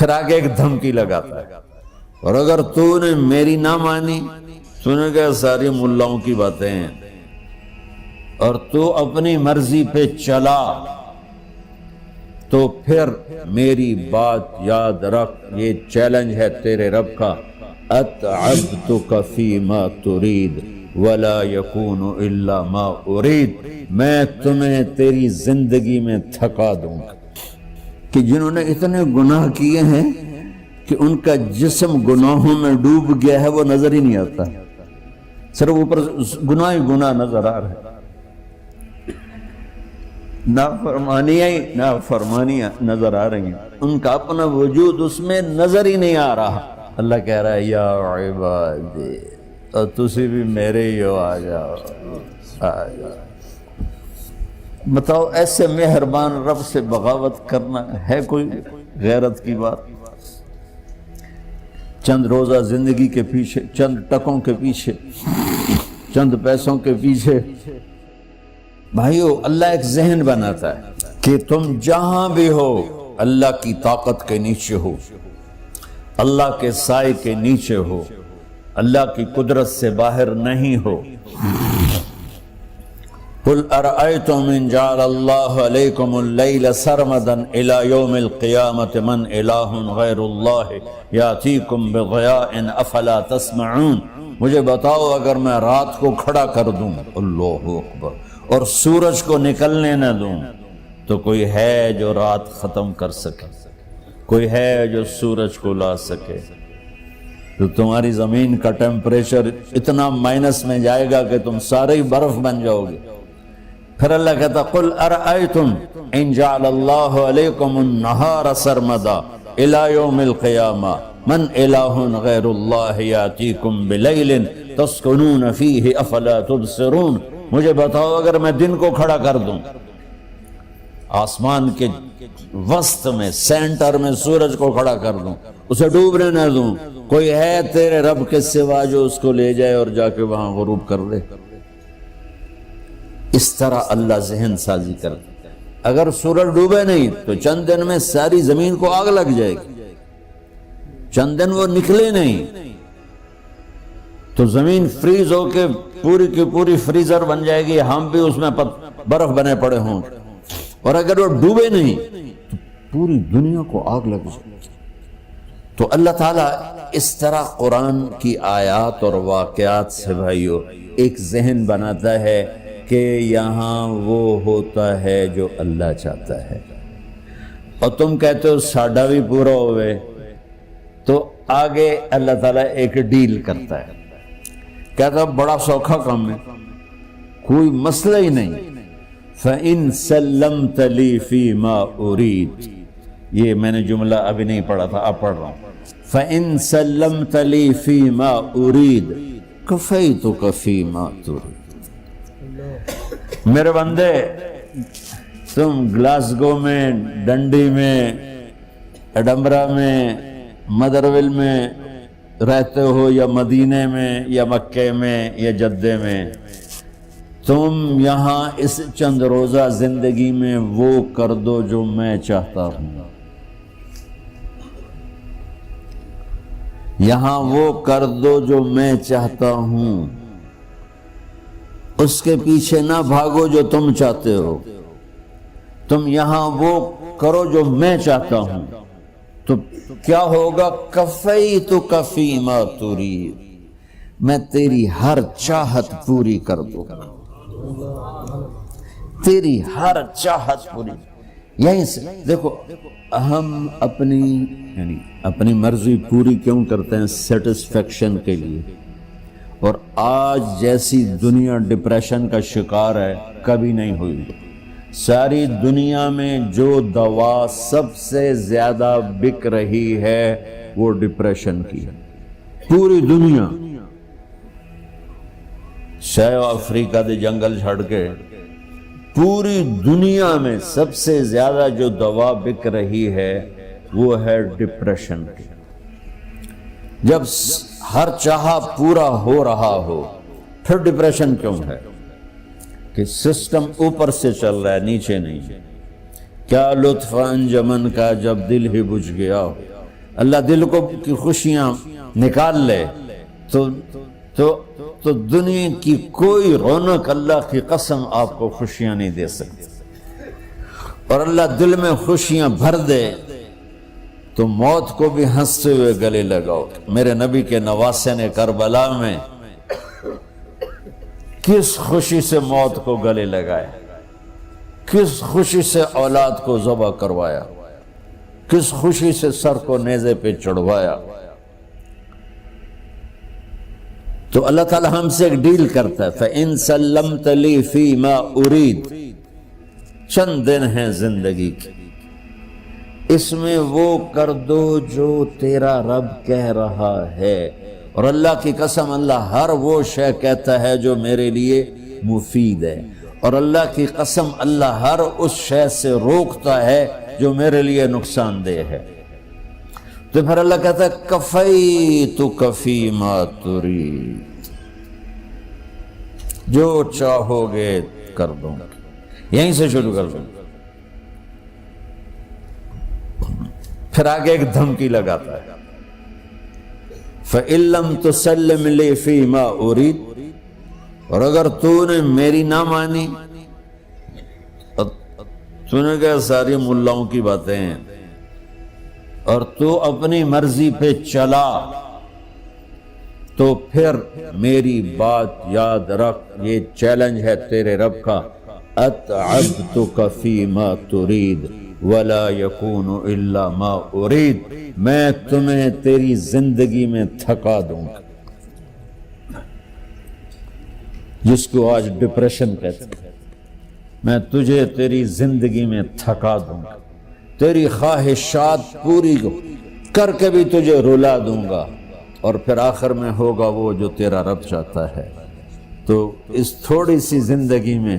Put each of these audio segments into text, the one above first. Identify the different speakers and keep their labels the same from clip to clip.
Speaker 1: پھر آگے ایک دھمکی لگاتا ہے، اور اگر تو نے میری نہ مانی، تو نے کہا ساری ملاؤں کی باتیں ہیں، اور تو اپنی مرضی پہ چلا، تو پھر میری بات یاد رکھ، یہ چیلنج ہے تیرے رب کا، اتعبتک فیما ترید ولا یکون الا ما ارید، میں تمہیں تیری زندگی میں تھکا دوں گا۔ کہ جنہوں نے اتنے گناہ کیے ہیں کہ ان کا جسم گناہوں میں ڈوب گیا ہے، وہ نظر ہی نہیں آتا، صرف اوپر گناہ ہی گناہ نظر آ رہا ہے، نافرمانیاں نظر آ رہی ہیں، ان کا اپنا وجود اس میں نظر ہی نہیں آ رہا۔ اللہ کہہ رہا ہے یا عبادی، اور تسی بھی میرے ہی ہو، آ جاؤ آ جاؤ۔ بتاؤ ایسے مہربان رب سے بغاوت کرنا ہے کوئی غیرت کی بات؟ چند روزہ زندگی کے پیچھے، چند ٹکوں کے پیچھے، چند پیسوں کے پیچھے، بھائیو اللہ ایک ذہن بناتا ہے کہ تم جہاں بھی ہو اللہ کی طاقت کے نیچے ہو، اللہ کے سائے کے نیچے ہو، اللہ کی قدرت سے باہر نہیں ہو۔ قل ارأيتم ان جعل الله عليكم الليل سرمدا الى يوم القيامة من اله غير الله ياتيكم بضياء افلا تسمعون، مجھے بتاؤ اگر میں رات کو کھڑا کر دوں، اللہ اکبر، اور سورج کو نکلنے نہ دوں، تو کوئی ہے جو رات ختم کر سکے؟ کوئی ہے جو سورج کو لا سکے؟ تو تمہاری زمین کا ٹیمپریچر اتنا مائنس میں جائے گا کہ تم سارے ہی برف بن جاؤ گے۔ پھر اللہ کہتا قل ارأیتم ان جعل اللہ علیکم النہار سرمدا الى یوم القیامہ من الہ غیر اللہ یاتیکم بلیل تسکنون فیہ افلا تبصرون، مجھے بتاؤ اگر میں دن کو کھڑا کر دوں، آسمان کے وسط میں سینٹر میں سورج کو کھڑا کر دوں، اسے ڈوبنے نہ دوں، کوئی ہے تیرے رب کے سوا جو اس کو لے جائے اور جا کے وہاں غروب کر دے؟ اس طرح اللہ ذہن سازی کرتا ہے۔ اگر سورج ڈوبے نہیں تو چند دن میں ساری زمین کو آگ لگ جائے گی، چند دن وہ نکلے نہیں تو زمین فریز ہو کے پوری کی پوری فریزر بن جائے گی، ہم بھی اس میں برف بنے پڑے ہوں، اور اگر وہ ڈوبے نہیں تو پوری دنیا کو آگ لگ جائے گی۔ تو اللہ تعالیٰ اس طرح قرآن کی آیات اور واقعات سے بھائیو ایک ذہن بناتا ہے کہ یہاں وہ ہوتا ہے جو اللہ چاہتا ہے، اور تم کہتے ہو ساڈا بھی پورا ہوئے، تو آگے اللہ تعالیٰ ایک ڈیل کرتا ہے، کہتا ہے بڑا سوکھا کام ہے، کوئی مسئلہ ہی نہیں، فَإِن سَلَّمْتَ لِي فِي مَا أُرِيد، یہ میں نے جملہ ابھی نہیں پڑھا تھا، اب پڑھ رہا ہوں، فَإِن سَلَّمْتَ لِي فِي مَا أُرِيد كَفَيْتُكَ فِي مَا تُرِيد۔ میرے بندے، تم گلاسگو میں، ڈنڈی میں، ایڈمبرا میں، مدرول میں رہتے ہو، یا مدینے میں، یا مکے میں، یا جدے میں، تم یہاں اس چند روزہ زندگی میں وہ کر دو جو میں چاہتا ہوں، یہاں وہ کر دو جو میں چاہتا ہوں، اس کے پیچھے نہ بھاگو جو تم چاہتے ہو، تم یہاں وہ کرو جو میں چاہتا ہوں، تو کیا ہوگا؟ کفیتک فیما ترید، میں تیری ہر چاہت پوری کر دوں گا، تیری ہر چاہت پوری۔ یہیں سے دیکھو ہم اپنی مرضی پوری کیوں کرتے ہیں؟ سیٹسفیکشن کے لیے، اور آج جیسی دنیا ڈپریشن کا شکار ہے کبھی نہیں ہوئی۔ ساری دنیا میں جو دوا سب سے زیادہ بک رہی ہے وہ ڈپریشن کی ہے، پوری دنیا، شاید افریقہ دے جنگل چھڑ کے پوری دنیا میں سب سے زیادہ جو دوا بک رہی ہے وہ ہے ڈپریشن کی۔ جب ہر چاہا پورا ہو رہا ہو پھر ڈپریشن کیوں ہے؟ کہ سسٹم اوپر سے چل رہا ہے، نیچے نہیں۔ کیا لطف انجمن کا جب دل ہی بجھ گیا، اللہ دل کو کی خوشیاں نکال لے تو دنیا کی کوئی رونق اللہ کی قسم آپ کو خوشیاں نہیں دے سکتی. اور اللہ دل میں خوشیاں بھر دے تو موت کو بھی ہنستے ہوئے گلے لگاؤ. میرے نبی کے نواسے نے کربلا میں کس خوشی سے موت کو گلے لگائے، کس خوشی سے اولاد کو ذبح کروایا، کس خوشی سے سر کو نیزے پہ چڑھوایا. تو اللہ تعالی ہم سے ایک ڈیل کرتا ہے، فَإِن سَلَّمْتَ لِي فِي مَا أُرِيد. چند دن ہیں زندگی کی، اس میں وہ کر دو جو تیرا رب کہہ رہا ہے. اور اللہ کی قسم اللہ ہر وہ شے کہتا ہے جو میرے لیے مفید ہے، اور اللہ کی قسم اللہ ہر اس شے سے روکتا ہے جو میرے لیے نقصان دہ ہے. تو پھر اللہ کہتا ہے کفیتک فی ما ترید، جو چاہو گے کر دوں گا. یہیں سے شروع کر دوں. پھر آگے ایک دھمکی لگاتا ہے، فَإِن لَّمْ تُسَلِّمْ لِي فِي مَا أُرِيدُ. اور اگر تو نے میری نہ مانی، تو نے کہا ساری ملاؤں کی باتیں ہیں، اور تو اپنی مرضی پہ چلا، تو پھر میری بات یاد رکھ. یہ چیلنج ہے تیرے رب کا، اتعبتک فی ما ترید ولا یکون الا ما ارید. میں تمہیں تیری زندگی میں تھکا دوں گا، جس کو آج ڈپریشن کہتے ہیں. میں تجھے تیری زندگی میں تھکا دوں گا، تیری خواہشات پوری کر کے بھی تجھے رلا دوں گا، اور پھر آخر میں ہوگا وہ جو تیرا رب چاہتا ہے. تو اس تھوڑی سی زندگی میں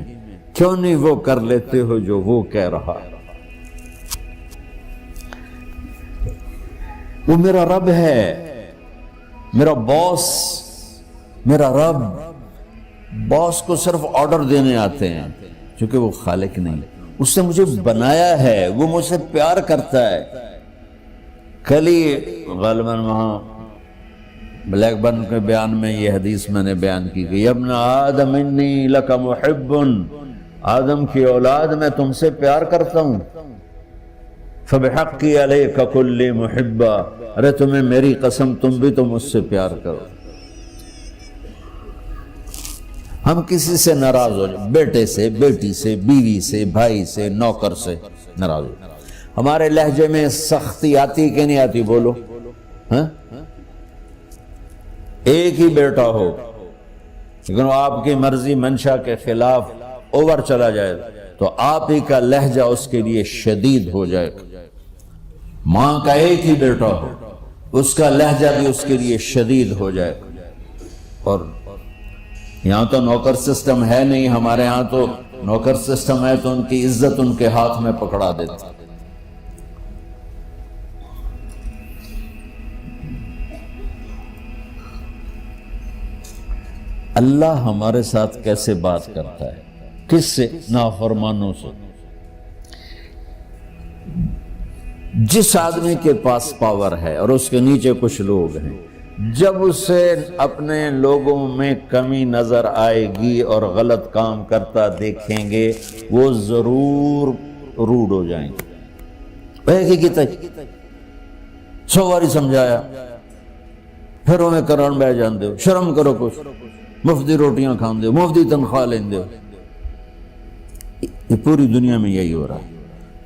Speaker 1: کیوں نہیں وہ کر لیتے ہو جو وہ کہہ رہا ہے. وہ میرا رب ہے، میرا باس، میرا رب. باس کو صرف آرڈر دینے آتے ہیں، چونکہ وہ خالق نہیں. اس نے مجھے بنایا ہے، وہ مجھ سے پیار کرتا ہے. کل ہی غالباً وہاں بلیک برن کے بیان میں یہ حدیث میں نے بیان کی کہ ابن آدم انی لک محب، آدم کی اولاد میں تم سے پیار کرتا ہوں. فبحقی علیک کل محبا، ارے تمہیں میری قسم تم بھی تو مجھ سے پیار کرو. ہم کسی سے ناراض ہو جائیں، بیٹے سے، بیٹی سے، بیوی سے، بھائی سے، نوکر سے ناراض ہو. ہمارے لہجے میں سختی آتی کہ نہیں آتی؟ بولو. ہاں، ایک ہی بیٹا ہو لیکن وہ آپ کی مرضی منشا کے خلاف اوور چلا جائے تو آپ ہی کا لہجہ اس کے لیے شدید ہو جائے. ماں کا ایک ہی بیٹا ہو، اس کا لہجہ بھی اس کے لیے شدید ہو جائے. اور یہاں تو نوکر سسٹم ہے نہیں، ہمارے ہاں تو نوکر سسٹم ہے تو ان کی عزت ان کے ہاتھ میں پکڑا دیتا. اللہ ہمارے ساتھ کیسے بات کرتا ہے؟ کس سے؟ نافرمانوں سے. جس آدمی کے پاس پاور ہے اور اس کے نیچے کچھ لوگ ہیں، جب اسے اپنے لوگوں میں کمی نظر آئے گی اور غلط کام کرتا دیکھیں گے، وہ ضرور روڈ ہو جائیں گے. ایک ہی کی 100 باری سمجھایا، پھر انہیں کرن بہ جان دو. شرم کرو، کچھ مفتی روٹیاں کھان دو، مفتی تنخواہ لین دو. یہ پوری دنیا میں یہی ہو رہا ہے.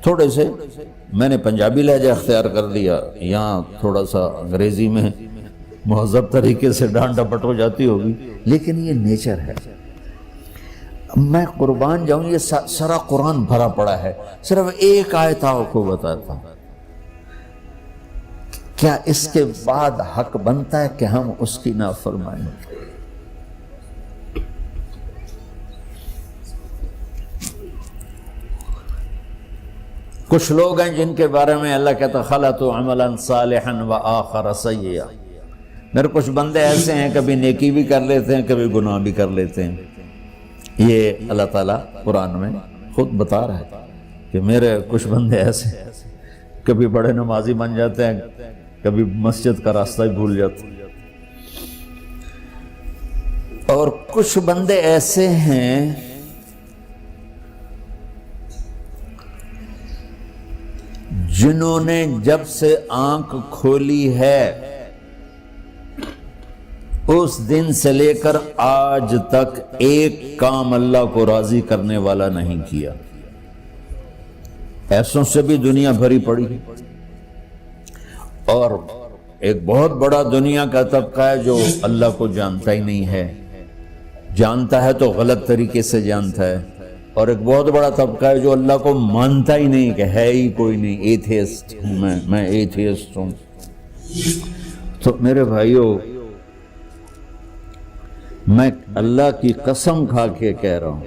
Speaker 1: تھوڑے سے میں نے پنجابی لہجہ اختیار کر لیا، یہاں تھوڑا سا انگریزی میں مہذب طریقے سے ڈانٹ ڈپٹ ہو جاتی ہوگی، لیکن یہ نیچر ہے. میں قربان جاؤں، یہ سارا قرآن بھرا پڑا ہے. صرف ایک آیت آپ کو بتاتا ہوں. کیا اس کے بعد حق بنتا ہے کہ ہم اس کی نافرمانی؟ کچھ لوگ ہیں جن کے بارے میں اللہ کہتا خلطوا عملا صالحا وآخر سیئا. میرے کچھ بندے ایسے ہیں کبھی نیکی بھی کر لیتے ہیں، کبھی گناہ بھی کر لیتے ہیں. یہ اللہ تعالیٰ قرآن میں خود بتا رہا ہے کہ میرے کچھ بندے ایسے ہیں، کبھی بڑے نمازی بن جاتے ہیں، کبھی مسجد کا راستہ ہی بھول جاتا. اور کچھ بندے ایسے ہیں جنہوں نے جب سے آنکھ کھولی ہے اس دن سے لے کر آج تک ایک کام اللہ کو راضی کرنے والا نہیں کیا. ایسوں سے بھی دنیا بھری پڑی. اور ایک بہت بڑا دنیا کا طبقہ ہے جو اللہ کو جانتا ہی نہیں ہے، جانتا ہے تو غلط طریقے سے جانتا ہے. اور ایک بہت بڑا طبقہ ہے جو اللہ کو مانتا ہی نہیں کہ ہے ہی کوئی نہیں. ایتھیسٹ ہوں میں ایتھیسٹ ہوں. تو میرے بھائیو، میں اللہ کی قسم کھا کے کہہ رہا ہوں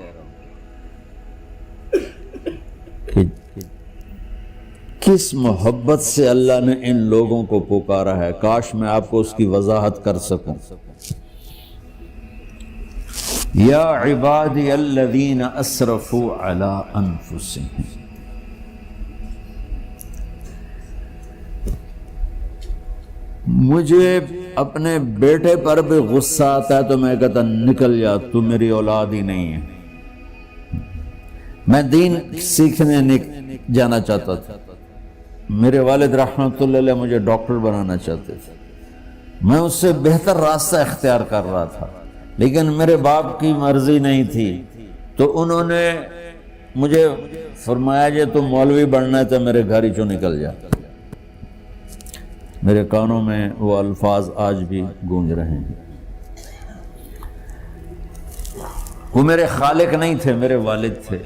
Speaker 1: کہ کس محبت سے اللہ نے ان لوگوں کو پکارا ہے، کاش میں آپ کو اس کی وضاحت کر سکوں. یا عبادی الذین اسرفوا علی انفسہم. مجھے اپنے بیٹے پر بھی غصہ آتا ہے تو میں کہتا نکل جا، تو میری اولاد ہی نہیں ہے. میں دین سیکھنے جانا چاہتا تھا. میرے والد رحمۃ اللہ علیہ مجھے ڈاکٹر بنانا چاہتے تھے. میں اس سے بہتر راستہ اختیار کر رہا تھا، لیکن میرے باپ کی مرضی نہیں تھی. تو انہوں نے مجھے فرمایا جی تو مولوی بننا ہے تو میرے گھر ہی چوں نکل جا. میرے کانوں میں وہ الفاظ آج بھی گونج رہے ہیں. وہ میرے خالق نہیں تھے، میرے والد تھے.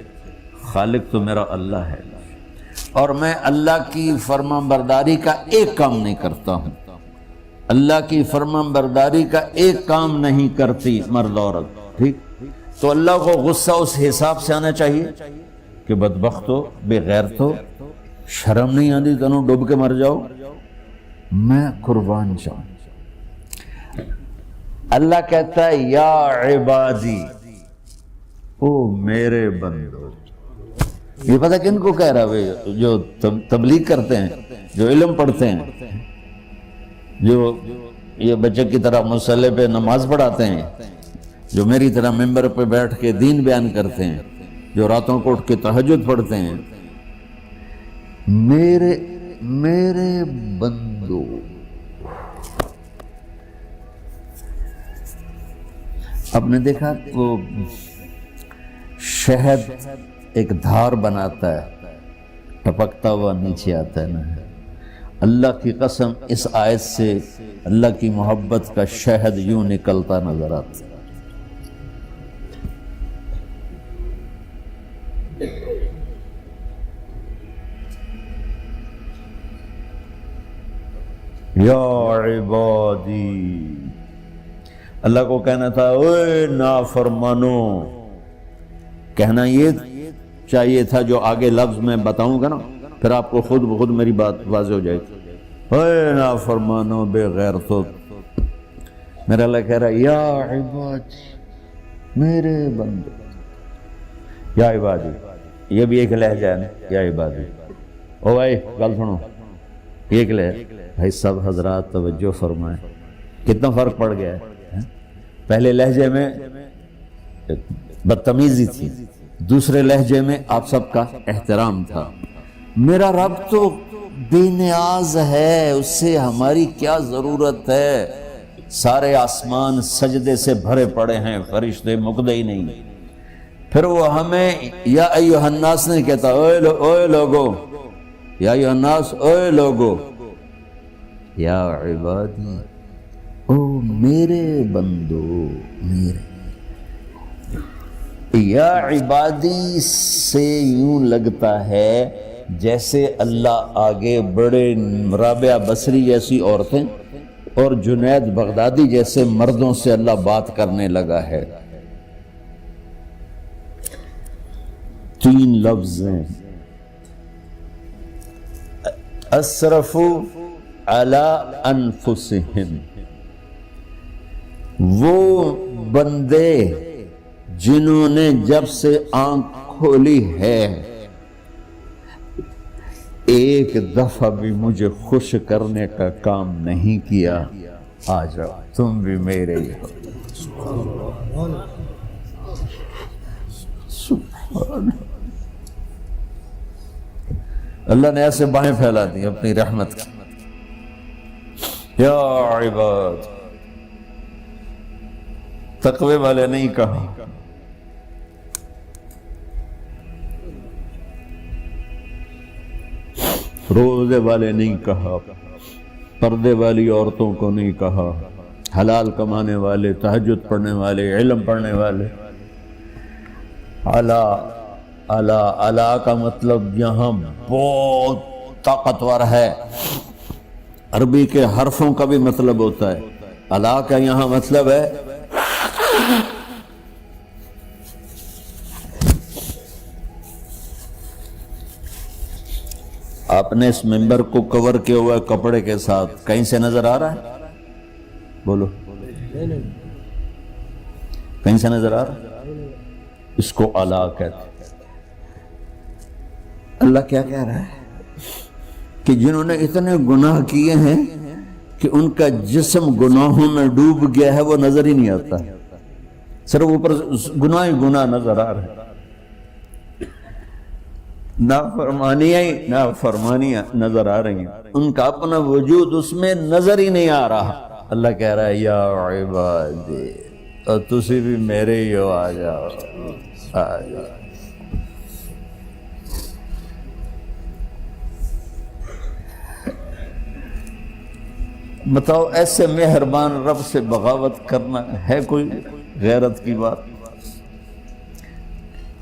Speaker 1: خالق تو میرا اللہ ہے، اور میں اللہ کی فرمان برداری کا ایک کام نہیں کرتا ہوں. اللہ کی فرمان برداری کا ایک کام نہیں کرتی مرد عورت. ٹھیک، تو اللہ کو غصہ اس حساب سے آنا چاہیے کہ بدبخت ہو، بے غیرت ہو، شرم نہیں آتی تنوں ڈوب کے مر جاؤ. میں قربان جاؤں. اللہ کہتا ہے یا عبادی، او میرے بندو. یہ پتہ کن کو کہہ رہا ہے؟ جو تبلیغ کرتے ہیں، جو علم پڑھتے ہیں، جو یہ بچے کی طرح مصلی پہ نماز پڑھاتے ہیں، جو میری طرح ممبر پہ بیٹھ کے دین بیان کرتے ہیں، جو راتوں کو اٹھ کے تہجد پڑھتے ہیں. میرے بندو، آپ نے دیکھا وہ شہد ایک دھار بناتا ہے، ٹپکتا ہوا نیچے آتا ہے نا. اللہ کی قسم اس آیت سے اللہ کی محبت کا شہد یوں نکلتا نظر آتا ہے. یا عبادی، اللہ کو کہنا تھا اوے نافرمانو. کہنا یہ چاہیے تھا جو آگے لفظ میں بتاؤں گا نا، پھر آپ کو خود بخود میری بات واضح ہو جائے گی. اوے نافرمانو، بے غیرتو. میرا اللہ کہہ رہا ہے یا عبادی، میرے بندے. یا عبادی، یہ بھی ایک لہجہ ہے نا، یا عبادی. او بھائی گل سنو، ایک لہجہ. بھائی سب حضرات توجہ فرمائیں، کتنا فرق پڑ گیا ہے. پہلے لہجے میں بدتمیزی تھی، دوسرے لہجے میں آپ سب کا احترام تھا. میرا رب تو بے نیاز ہے، اس سے ہماری کیا ضرورت ہے. سارے آسمان سجدے سے بھرے پڑے ہیں، فرشتے مقدے ہی نہیں. پھر وہ ہمیں یا ایھا الناس نہیں کہتا، اوے لوگو، یا ایھا الناس، اوے لوگو. یا عبادی، او میرے بندو، میرے. یا عبادی سے یوں لگتا ہے جیسے اللہ آگے بڑے رابعہ بصری جیسی عورتیں اور جنید بغدادی جیسے مردوں سے اللہ بات کرنے لگا ہے. 3 لفظ ہیں، اسرفوا علی انفسہم. وہ بندے جنہوں نے جب سے آنکھ کھولی ہے ایک دفعہ بھی مجھے خوش کرنے کا کام نہیں کیا، آ جاؤ تم بھی میرے ہی ہو۔ سبحان اللہ نے ایسے بائیں پھیلا دی اپنی رحمت کی۔ یا عباد، تقوی والے نہیں کہا، روزے والے نہیں کہا، پردے والی عورتوں کو نہیں کہا، حلال کمانے والے، تہجد پڑھنے والے، علم پڑھنے والے۔ اعلیٰ اعلیٰ اعلیٰ کا مطلب یہاں بہت طاقتور ہے، عربی کے حرفوں کا بھی مطلب ہوتا ہے۔ اعلیٰ کا یہاں مطلب ہے آپ نے اس ممبر کو کور کیا ہوا ہے کپڑے کے ساتھ، کہیں سے نظر آ رہا ہے؟ بولو، کہیں سے نظر آ رہا ہے؟ اس کو اعلیٰ کہتے ہیں۔ اللہ کیا کہہ رہا ہے کہ جنہوں نے اتنے گناہ کیے ہیں کہ ان کا جسم گناہوں میں ڈوب گیا ہے، وہ نظر ہی نہیں آتا، صرف اوپر گناہ ہی گناہ نظر آ رہا ہے، نافرمانیاں نظر آ رہی ہیں، ان کا اپنا وجود اس میں نظر ہی نہیں آ رہا۔ اللہ کہہ رہا ہے یا عبادی، اور تسی بھی میرے ہی ہو، آ جاؤ آ جاؤ۔ بتاؤ ایسے مہربان رب سے بغاوت کرنا ہے کوئی غیرت کی بات؟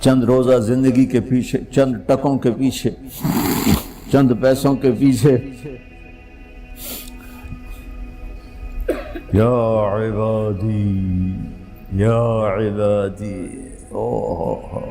Speaker 1: چند روزہ زندگی کے پیچھے، چند ٹکوں کے پیچھے، چند پیسوں کے پیچھے، یا عبادی یا عبادی، اوہ